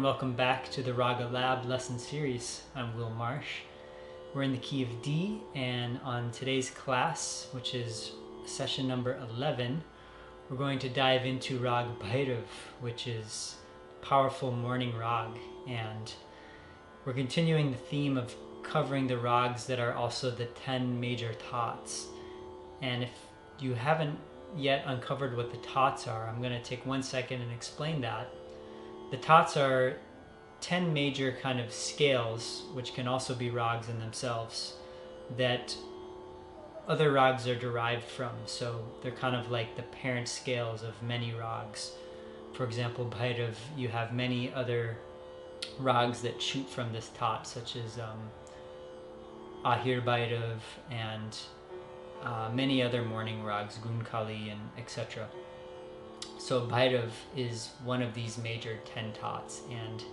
and welcome back to the Raga Lab lesson series. I'm Will Marsh. We're in the key of D, and on today's class, which is session number 11, we're going to dive into Raga Bhairav, which is powerful morning rag, and we're continuing the theme of covering the rags that are also the 10 major thoughts. And if you haven't yet uncovered what the thoughts are, I'm going to take 1 second and explain that. The thoughts are 10 major kind of scales, which can also be rags in themselves, that other rags are derived from. So they're kind of like the parent scales of many rags. For example, Bhairav, you have many other rags that shoot from this thought, such as Ahir Bhairav and many other morning rags, Gunkali and etc. So Bhairav is one of these major 10 thoughts, and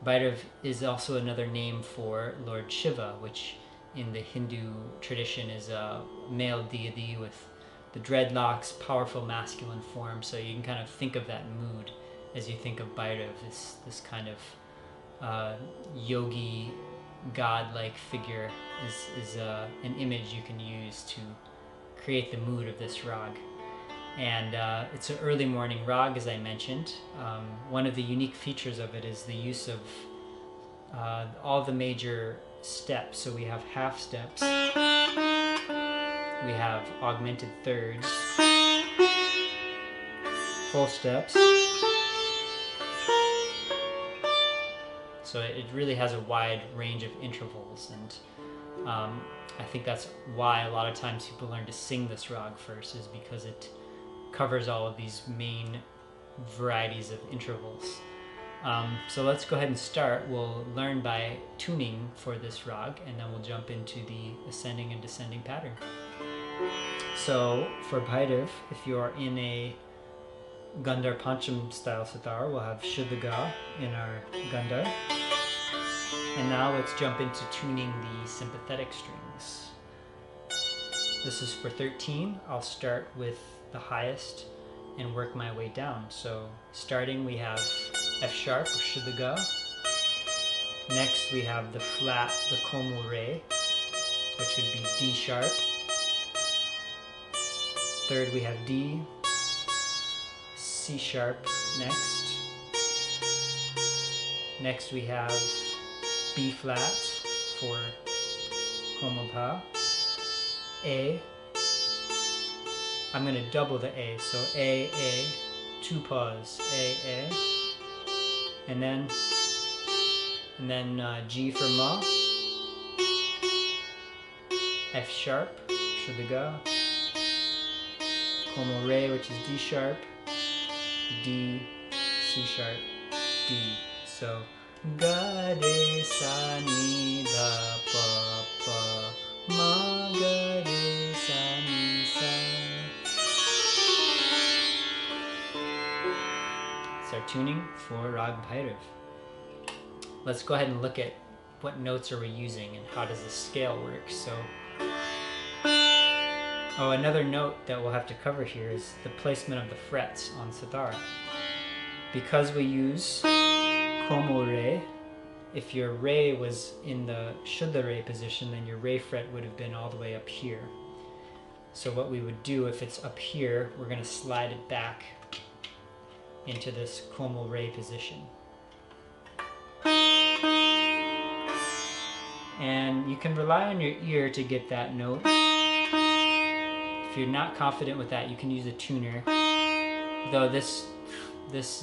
Bhairav is also another name for Lord Shiva, which in the Hindu tradition is a male deity with the dreadlocks, powerful masculine form. So you can kind of think of that mood as you think of Bhairav, this kind of yogi, godlike figure is an image you can use to create the mood of this rag. And it's an early morning rag, as I mentioned. One of the unique features of it is the use of all the major steps. So we have half steps, we have augmented thirds, full steps. So it really has a wide range of intervals, and I think that's why a lot of times people learn to sing this rag first, is because it covers all of these main varieties of intervals. So let's go ahead and start. We'll learn by tuning for this rag, and then we'll jump into the ascending and descending pattern. So for Bhairav, if you're in a Gandhar Pancham style sitar, we'll have Shuddha in our Gandhar. And now let's jump into tuning the sympathetic strings. This is for 13. I'll start with the highest and work my way down. So starting, we have F sharp, or Shuddha. Next we have the flat, the Komal Re, which would be D sharp. Third we have D, C sharp next. Next we have B flat for Komal Pa. A. I'm going to double the A, so A, 2 pause, A, and then G for Ma, F sharp, Shuddha, Komal Re, which is D sharp, D, C sharp, D. So Ga Re Sa Ni Dha Pa Pa Ma Ga Re Sa Ni Sa. It's our tuning for Rag Bhairav. Let's go ahead and look at what notes are we using and how does the scale work. So, another note that we'll have to cover here is the placement of the frets on sitar. Because we use Komal Re, if your Re was in the Shuddha Re position, then your Re fret would have been all the way up here. So what we would do, if it's up here, we're going to slide it back into this Komal Re position. And you can rely on your ear to get that note. If you're not confident with that, you can use a tuner, though this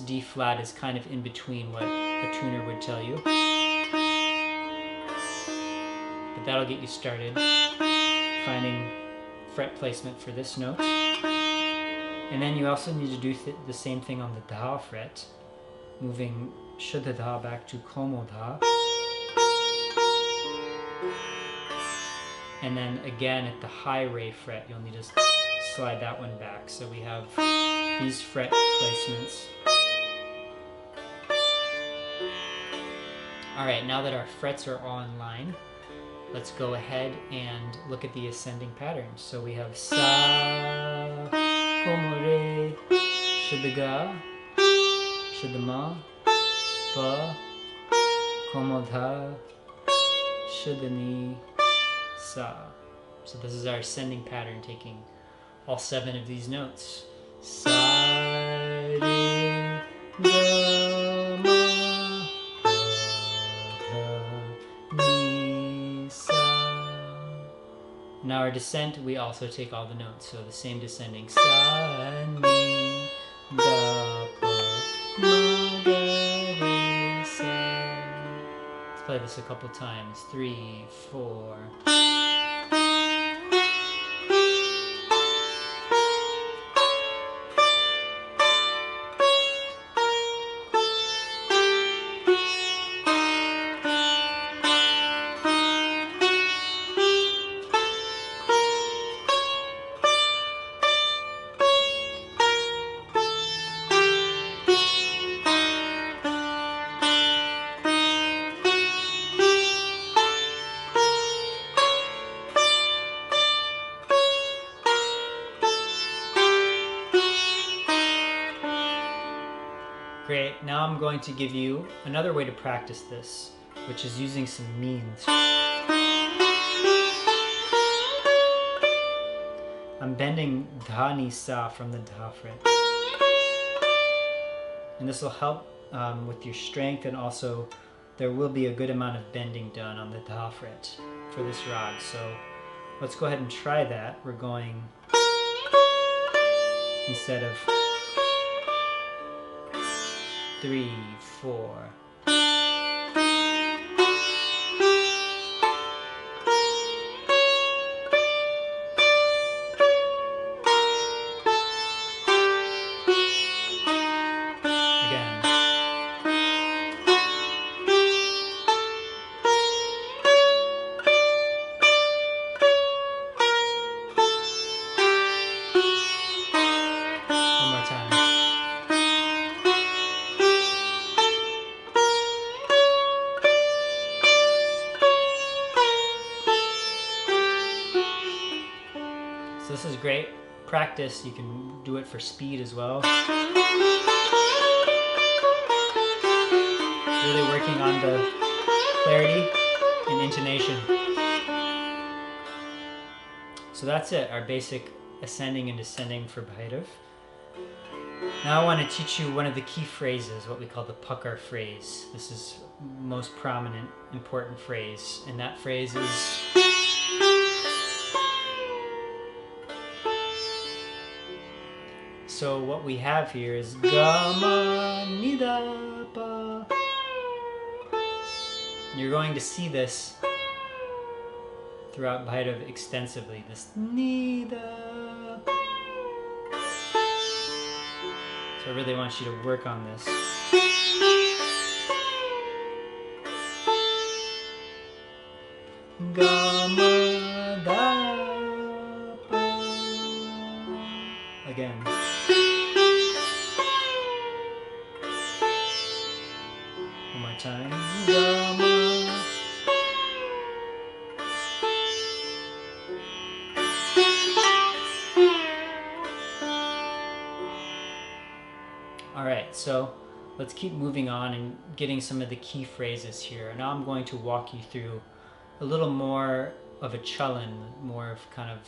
D flat is kind of in between what a tuner would tell you. But that'll get you started finding fret placement for this note. And then you also need to do the same thing on the Dha fret, moving Shuddha Dha back to Komal Dha. And then again at the high Re fret, you'll need to slide that one back. So we have these fret placements. Alright, now that our frets are all in line, let's go ahead and look at the ascending patterns. So we have Sa, Komal Re, Shuddha, Shuddha Ma, Pa, Komodha, Shuddhani, Sa. So this is our ascending pattern, taking all 7 of these notes. Sa, Re, Ga, Ma, Pa, Dha, Ni, Sa. Now our descent, we also take all the notes. So the same descending. Sa, Ni, Da, Pa, Ma, Ga, Re, Sa. Let's play this a couple times. 3, 4. Great, now I'm going to give you another way to practice this, which is using some means. I'm bending Dha, Ni, Sa from the Dha fret. And this will help with your strength, and also there will be a good amount of bending done on the Dha fret for this rag. So let's go ahead and try that. We're going, instead of 3, 4. Again. One more time. So this is great practice. You can do it for speed as well. Really working on the clarity and intonation. So that's it, our basic ascending and descending for Bhairav. Now I want to teach you one of the key phrases, what we call the pucker phrase. This is most prominent, important phrase, and that phrase is so what we have here is Gama Nida Pa. You're going to see this throughout Bhairav extensively, this Nida. So I really want you to work on this. Gama Da Pa. Again. One more time. Gama. Alright, so let's keep moving on and getting some of the key phrases here. Now I'm going to walk you through a little more of a chalan, more of kind of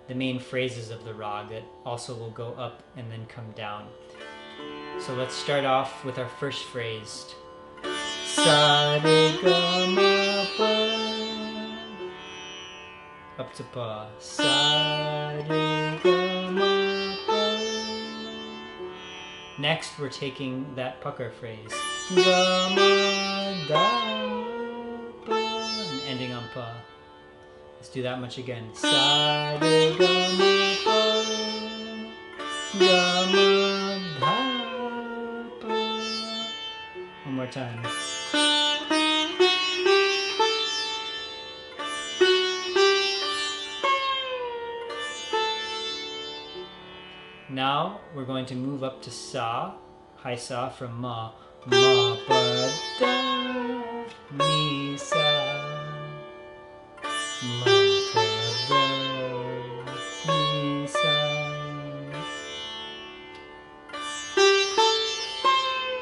the main phrases of the rag that also will go up and then come down. So let's start off with our first phrase. Sa Re Ga Ma Pa. Up to Pa. Sa Re Ga Ma Pa. Next we're taking that pucker phrase. Ga Ma Da Pa. And ending on Pa. Let's do that much again. Sa Re Ga Ma Pa. Ga Ma Dha Pa. One more time. Now we're going to move up to Sa, high Sa from Ma. Ma Pa Da Ni Sa. Ma Pa Da Ni Sa.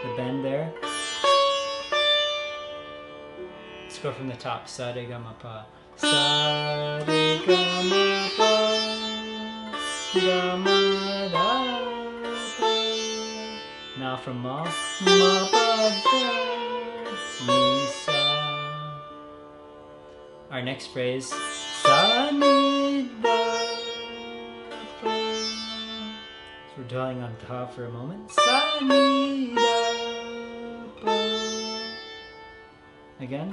The bend there. go from the top. Sa re ga ma pa. Sa re ga ma pa. Ga ma da pa. Now from ma. Ma pa da. Mi sa. Our next phrase. Sa ni da pa. So we're dwelling on ta for a moment. Sa ni da pa. Again.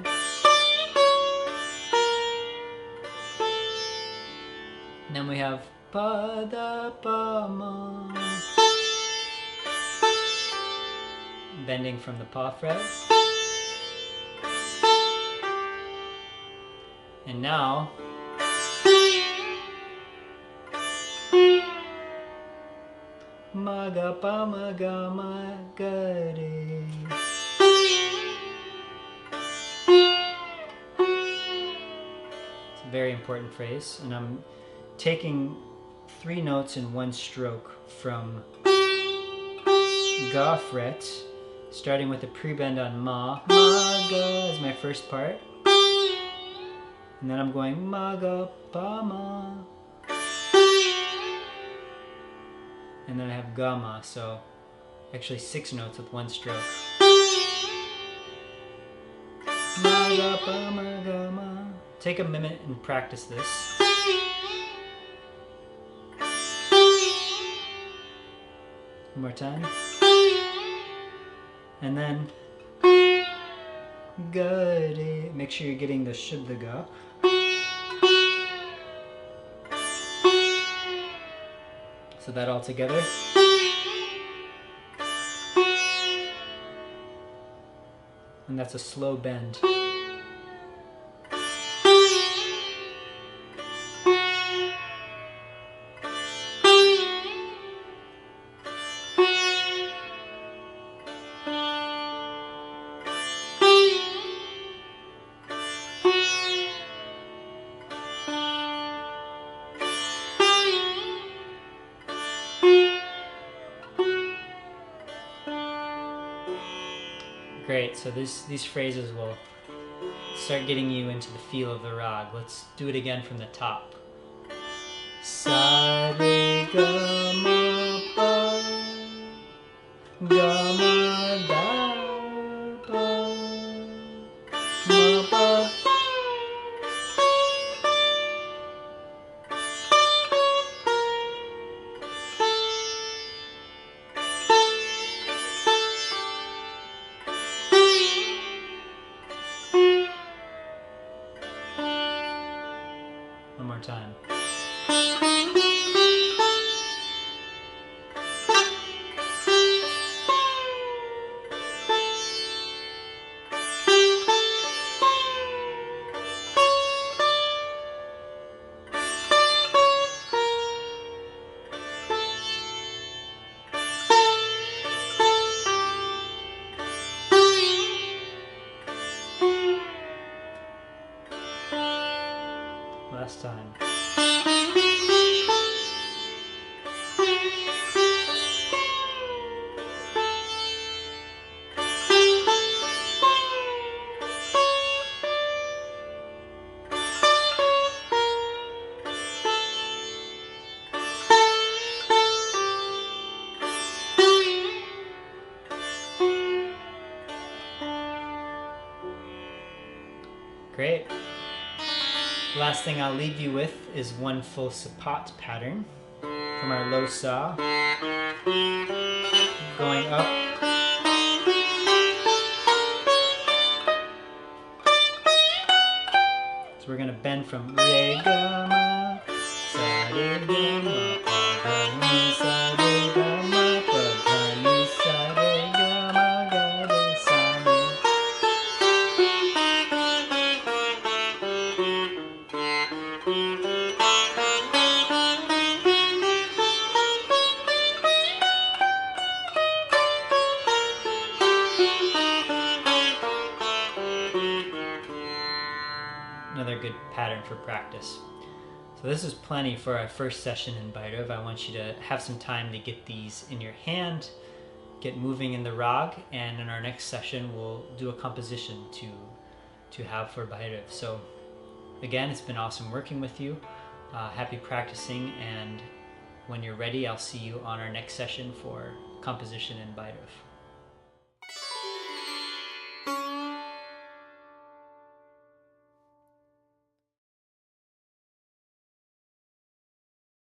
And then we have pa da pa ma. Bending from the pa fret. And now ma ga pa ma ga ma ga re. It's a very important phrase, and I'm taking 3 notes in one stroke from ga fret, starting with a pre-bend on ma. Ma ga is my first part. And then I'm going ma ga pa ma. And then I have ga ma, so actually 6 notes with one stroke. Ma ga pa ma ga ma. Take a minute and practice this. One more time. And then ga re. Make sure you're getting the shuddha ga. So that all together. And that's a slow bend. Great, so these phrases will start getting you into the feel of the rag. Let's do it again from the top. Sa re ga ma pa. Ga ma da pa. Ma pa. One more time. Last time. Great. Last thing I'll leave you with is one full sapat pattern from our low sa, going up, so we're going to bend from re ga ma, sa re ga ma, pa ga ni, sa re ga ma, pa ga ni, sa re ga ma, ga re sa ni. Another good pattern for practice. So this is plenty for our first session in Bhairav. I want you to have some time to get these in your hand, get moving in the rag, and in our next session we'll do a composition to to have for Bhairav. So again, it's been awesome working with you. Happy practicing, and when you're ready, I'll see you on our next session for composition in Bhairav.